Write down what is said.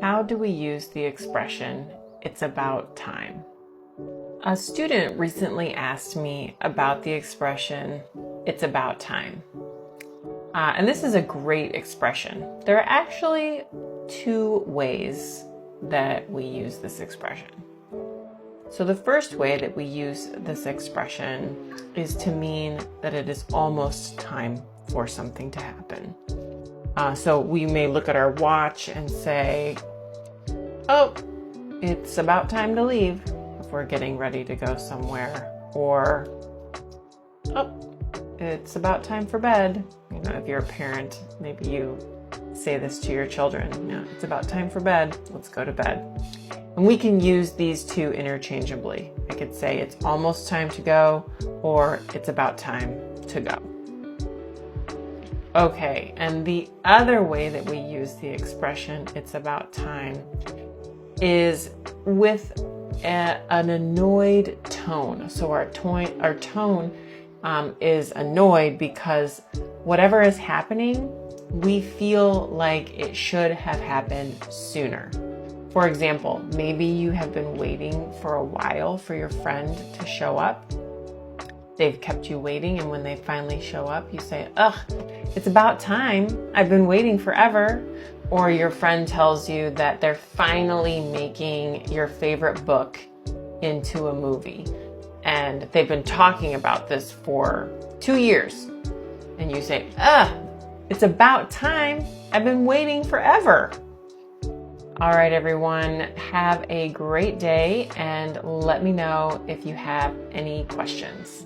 How do we use the expression, "it's about time"? A student recently asked me about the expression, "it's about time." And this is a great expression. There are actually two ways that we use this expression. So the first way that we use this expression is to mean that it is almost time for something to happen. So we may look at our watch and say, "Oh, it's about time to leave," if we're getting ready to go somewhere. Or, "Oh, it's about time for bed." You know, if you're a parent, maybe you say this to your children. You know, "It's about time for bed. Let's go to bed." And we can use these two interchangeably. I could say it's almost time to go, or it's about time to go. Okay, and the other way that we use the expression, "it's about time," is with an annoyed tone. So our tone is annoyed because whatever is happening, we feel like it should have happened sooner. For example, maybe you have been waiting for a while for your friend to show up. They've kept you waiting, and when they finally show up, you say, "Ugh, it's about time. I've been waiting forever." Or your friend tells you that they're finally making your favorite book into a movie, and they've been talking about this for 2 years. And you say, "Ugh, it's about time. I've been waiting forever." All right, everyone, have a great day, and let me know if you have any questions.